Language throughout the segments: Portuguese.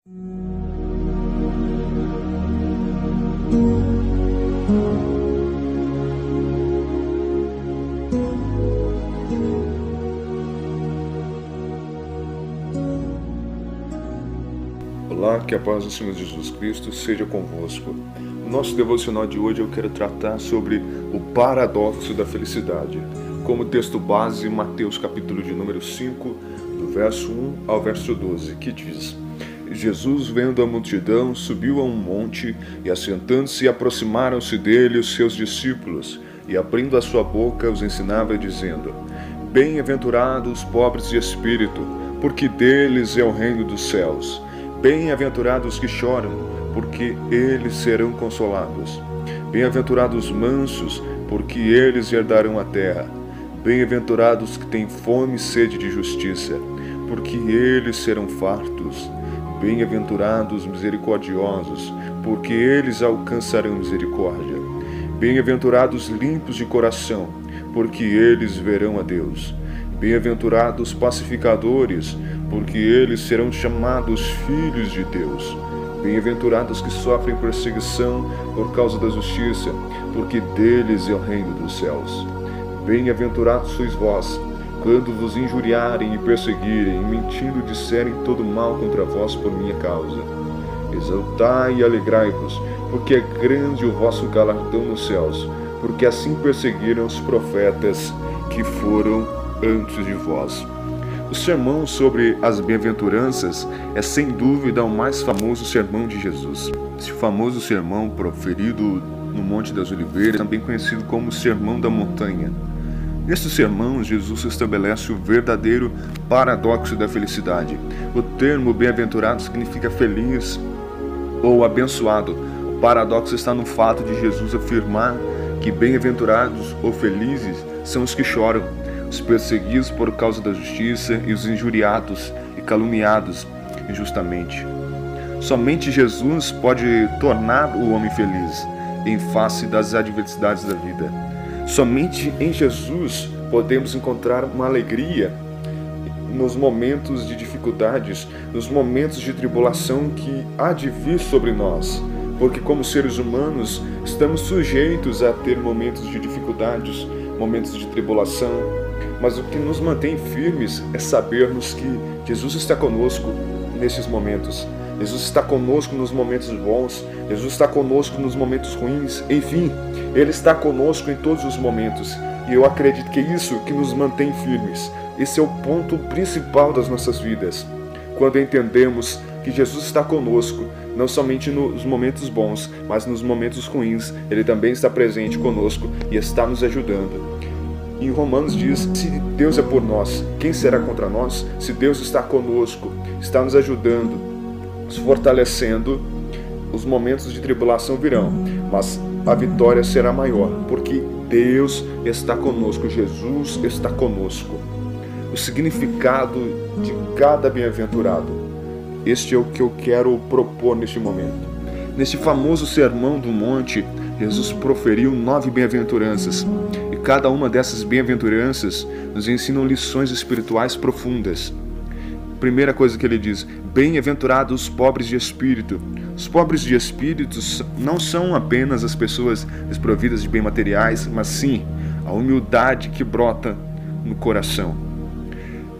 Olá, que a paz do Senhor Jesus Cristo seja convosco. No nosso devocional de hoje eu quero tratar sobre o paradoxo da felicidade. Como texto base, Mateus capítulo de número 5, do verso 1 ao verso 12, que diz: Jesus, vendo a multidão, subiu a um monte e, assentando-se, aproximaram-se dele os seus discípulos, e abrindo a sua boca os ensinava, dizendo: Bem-aventurados os pobres de espírito, porque deles é o reino dos céus. Bem-aventurados os que choram, porque eles serão consolados. Bem-aventurados os mansos, porque eles herdarão a terra. Bem-aventurados os que têm fome e sede de justiça, porque eles serão fartos. Bem-aventurados os misericordiosos, porque eles alcançarão misericórdia. Bem-aventurados os limpos de coração, porque eles verão a Deus. Bem-aventurados os pacificadores, porque eles serão chamados filhos de Deus. Bem-aventurados que sofrem perseguição por causa da justiça, porque deles é o reino dos céus. Bem-aventurados sois vós, quando vos injuriarem e perseguirem, e mentindo disserem todo mal contra vós por minha causa. Exultai e alegrai-vos, porque é grande o vosso galardão nos céus, porque assim perseguiram os profetas que foram antes de vós. O sermão sobre as bem-aventuranças é sem dúvida o mais famoso sermão de Jesus. Esse famoso sermão proferido no Monte das Oliveiras, também conhecido como Sermão da Montanha. Neste sermão, Jesus estabelece o verdadeiro paradoxo da felicidade. O termo bem-aventurado significa feliz ou abençoado. O paradoxo está no fato de Jesus afirmar que bem-aventurados ou felizes são os que choram, os perseguidos por causa da justiça e os injuriados e caluniados injustamente. Somente Jesus pode tornar o homem feliz em face das adversidades da vida. Somente em Jesus podemos encontrar uma alegria nos momentos de dificuldades, nos momentos de tribulação que há de vir sobre nós. Porque como seres humanos estamos sujeitos a ter momentos de dificuldades, momentos de tribulação, mas o que nos mantém firmes é sabermos que Jesus está conosco nesses momentos. Jesus está conosco nos momentos bons, Jesus está conosco nos momentos ruins, enfim, Ele está conosco em todos os momentos. E eu acredito que é isso que nos mantém firmes. Esse é o ponto principal das nossas vidas. Quando entendemos que Jesus está conosco, não somente nos momentos bons, mas nos momentos ruins, Ele também está presente conosco e está nos ajudando. Em Romanos diz: se Deus é por nós, quem será contra nós? Se Deus está conosco, está nos ajudando, nos fortalecendo, os momentos de tribulação virão, mas a vitória será maior, porque Deus está conosco, Jesus está conosco. O significado de cada bem-aventurado, este é o que eu quero propor neste momento. Neste famoso Sermão do Monte, Jesus proferiu 9 bem-aventuranças, e cada uma dessas bem-aventuranças nos ensinam lições espirituais profundas. Primeira coisa que ele diz: bem-aventurados os pobres de espírito. Os pobres de espírito não são apenas as pessoas desprovidas de bens materiais, mas sim a humildade que brota no coração.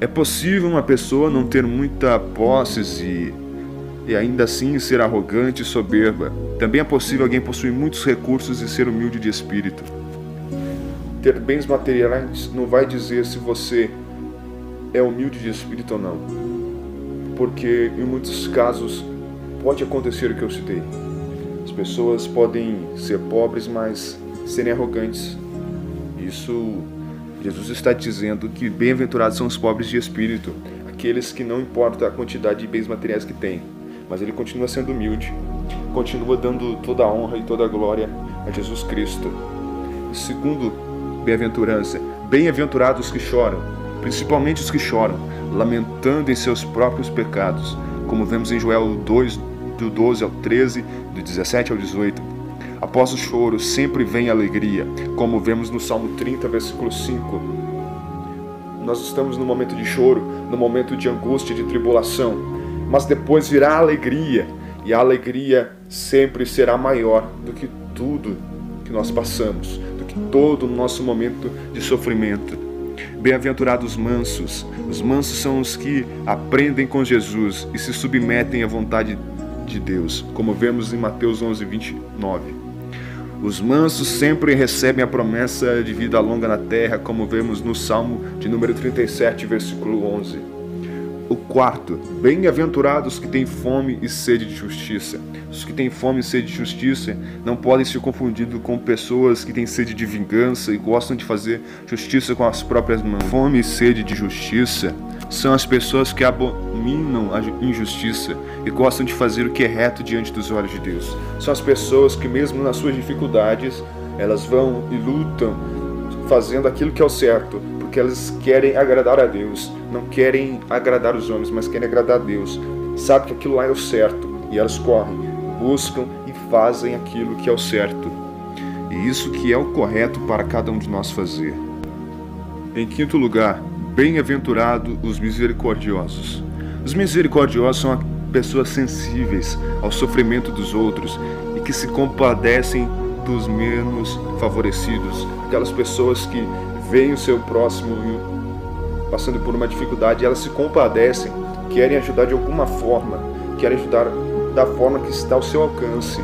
É possível uma pessoa não ter muita posses e ainda assim ser arrogante e soberba. Também é possível alguém possuir muitos recursos e ser humilde de espírito. Ter bens materiais não vai dizer se você é humilde de espírito ou não, porque em muitos casos pode acontecer o que eu citei. As pessoas podem ser pobres, mas serem arrogantes. Isso, Jesus está dizendo que bem-aventurados são os pobres de espírito, aqueles que não importa a quantidade de bens materiais que têm, mas ele continua sendo humilde, continua dando toda a honra e toda a glória a Jesus Cristo. Segundo bem-aventurança, bem-aventurados os que choram, principalmente os que choram, lamentando em seus próprios pecados, como vemos em Joel 2, do 12 ao 13, do 17 ao 18. Após o choro sempre vem a alegria, como vemos no Salmo 30, versículo 5. Nós estamos no momento de choro, no momento de angústia, de tribulação, mas depois virá a alegria, e a alegria sempre será maior do que tudo que nós passamos, do que todo o nosso momento de sofrimento. Bem-aventurados os mansos. Os mansos são os que aprendem com Jesus e se submetem à vontade de Deus, como vemos em Mateus 11:29. Os mansos sempre recebem a promessa de vida longa na terra, como vemos no Salmo de número 37, versículo 11. O quarto, bem-aventurados que têm fome e sede de justiça. Os que têm fome e sede de justiça não podem ser confundidos com pessoas que têm sede de vingança e gostam de fazer justiça com as próprias mãos. Fome e sede de justiça são as pessoas que abominam a injustiça e gostam de fazer o que é reto diante dos olhos de Deus. São as pessoas que, mesmo nas suas dificuldades, elas vão e lutam fazendo aquilo que é o certo, porque elas querem agradar a Deus, não querem agradar os homens, mas querem agradar a Deus. Sabe que aquilo lá é o certo, e elas correm, buscam e fazem aquilo que é o certo. E isso que é o correto para cada um de nós fazer. Em quinto lugar, bem-aventurado os misericordiosos. Os misericordiosos são pessoas sensíveis ao sofrimento dos outros e que se compadecem dos menos favorecidos. Aquelas pessoas que veem o seu próximo passando por uma dificuldade e elas se compadecem, querem ajudar de alguma forma, querem ajudar da forma que está ao seu alcance.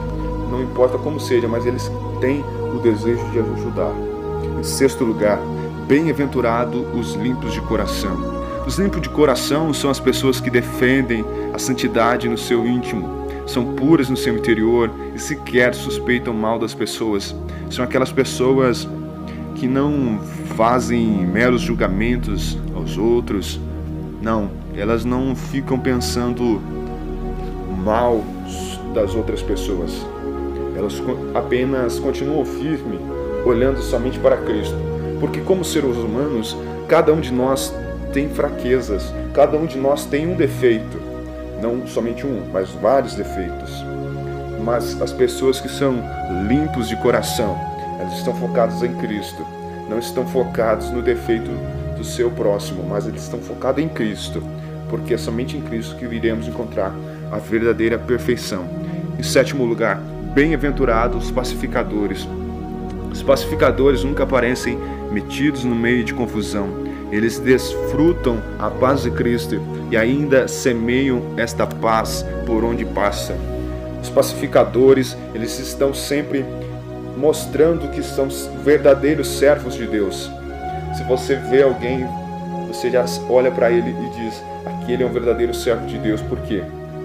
Não importa como seja, mas eles têm o desejo de ajudar. Em sexto lugar, bem-aventurado os limpos de coração. Os limpos de coração são as pessoas que defendem a santidade no seu íntimo, são puras no seu interior e sequer suspeitam mal das pessoas. São aquelas pessoas que não fazem meros julgamentos aos outros. Não, elas não ficam pensando mal das outras pessoas. Elas apenas continuam firme, olhando somente para Cristo. Porque como seres humanos, cada um de nós tem fraquezas, cada um de nós tem um defeito. Não somente um, mas vários defeitos. Mas as pessoas que são limpos de coração, elas estão focadas em Cristo. Não estão focados no defeito do seu próximo, mas eles estão focados em Cristo. Porque é somente em Cristo que iremos encontrar a verdadeira perfeição. Em sétimo lugar, bem-aventurados os pacificadores. Os pacificadores nunca aparecem metidos no meio de confusão. Eles desfrutam a paz de Cristo e ainda semeiam esta paz por onde passam. Os pacificadores, eles estão sempre mostrando que são verdadeiros servos de Deus. Se você vê alguém, você já olha para ele e diz: aquele é um verdadeiro servo de Deus. Por quê?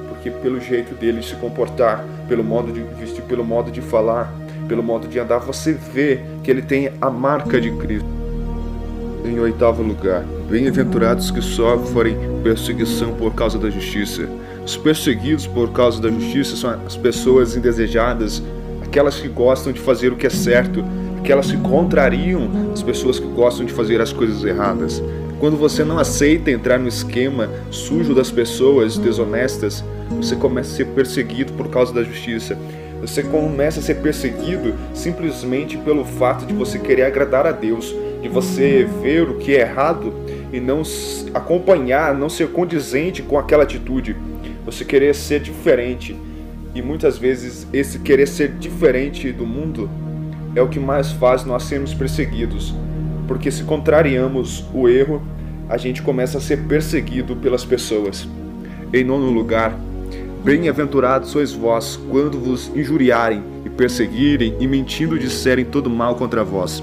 Porque pelo jeito dele de se comportar, pelo modo de vestir, pelo modo de falar, pelo modo de andar, você vê que ele tem a marca de Cristo. Em oitavo lugar, bem-aventurados que sofrem perseguição por causa da justiça. Os perseguidos por causa da justiça são as pessoas indesejadas, aquelas que gostam de fazer o que é certo, aquelas que contrariam as pessoas que gostam de fazer as coisas erradas. Quando você não aceita entrar no esquema sujo das pessoas desonestas, você começa a ser perseguido por causa da justiça. Você começa a ser perseguido simplesmente pelo fato de você querer agradar a Deus, de você ver o que é errado e não acompanhar, não ser condizente com aquela atitude. Você querer ser diferente. E muitas vezes esse querer ser diferente do mundo é o que mais faz nós sermos perseguidos. Porque se contrariamos o erro, a gente começa a ser perseguido pelas pessoas. Em nono lugar, bem-aventurados sois vós quando vos injuriarem e perseguirem e mentindo disserem todo mal contra vós.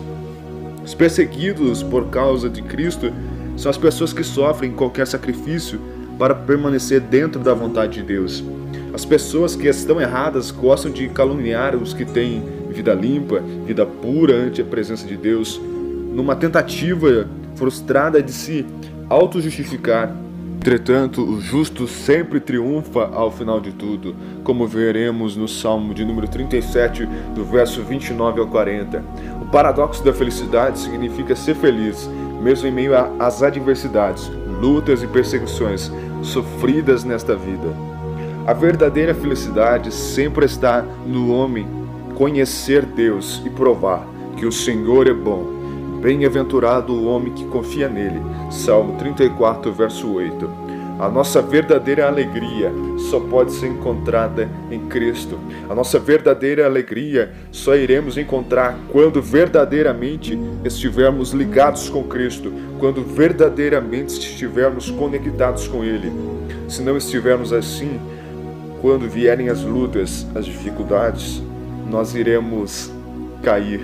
Os perseguidos por causa de Cristo são as pessoas que sofrem qualquer sacrifício para permanecer dentro da vontade de Deus. As pessoas que estão erradas gostam de caluniar os que têm vida limpa, vida pura ante a presença de Deus, numa tentativa frustrada de se auto-justificar. Entretanto, o justo sempre triunfa ao final de tudo, como veremos no Salmo de número 37, do verso 29 ao 40. O paradoxo da felicidade significa ser feliz, mesmo em meio às adversidades, lutas e perseguições sofridas nesta vida. A verdadeira felicidade sempre está no homem conhecer Deus e provar que o Senhor é bom. Bem-aventurado o homem que confia nele. Salmo 34, verso 8. A nossa verdadeira alegria só pode ser encontrada em Cristo. A nossa verdadeira alegria só iremos encontrar quando verdadeiramente estivermos ligados com Cristo, quando verdadeiramente estivermos conectados com Ele. Se não estivermos assim, quando vierem as lutas, as dificuldades, nós iremos cair,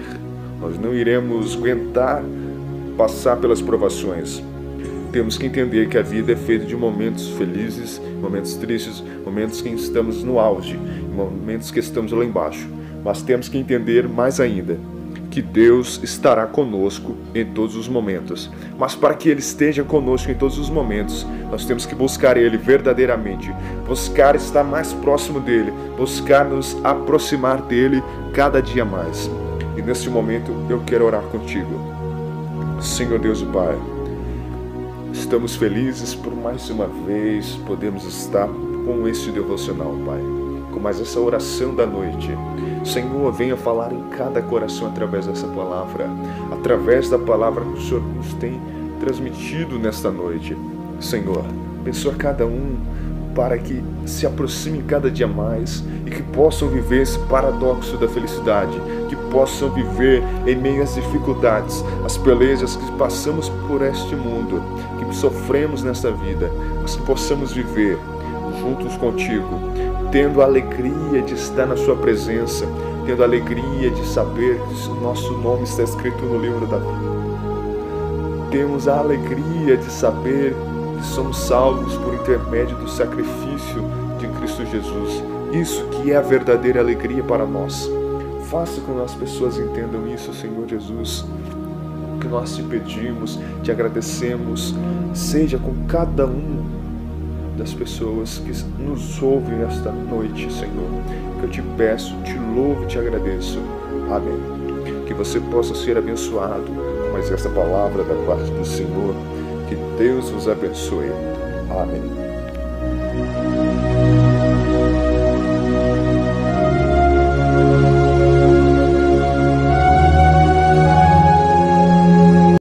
nós não iremos aguentar passar pelas provações. Temos que entender que a vida é feita de momentos felizes, momentos tristes, momentos que estamos no auge, momentos que estamos lá embaixo. Mas temos que entender mais ainda que Deus estará conosco em todos os momentos. Mas para que Ele esteja conosco em todos os momentos, nós temos que buscar Ele verdadeiramente, buscar estar mais próximo dEle, buscar nos aproximar dEle cada dia mais. E neste momento eu quero orar contigo. Senhor Deus e Pai, estamos felizes por mais uma vez podemos estar com este devocional, Pai, com mais essa oração da noite. Senhor, venha falar em cada coração através dessa palavra, através da palavra que o Senhor nos tem transmitido nesta noite. Senhor, abençoa cada um para que se aproximem cada dia mais e que possam viver esse paradoxo da felicidade, que possam viver em meio às dificuldades, as pelejas que passamos por este mundo, que sofremos nesta vida, mas que possamos viver juntos contigo, tendo a alegria de estar na sua presença, tendo a alegria de saber que o nosso nome está escrito no livro da vida. Temos a alegria de saber que somos salvos por intermédio do sacrifício de Cristo Jesus. Isso que é a verdadeira alegria para nós. Faça com que as pessoas entendam isso, Senhor Jesus. Que nós te pedimos, te agradecemos, seja com cada um das pessoas que nos ouvem nesta noite, Senhor. Que eu te peço, te louvo e te agradeço. Amém. Que você possa ser abençoado com mais esta palavra da parte do Senhor. Que Deus vos abençoe. Amém.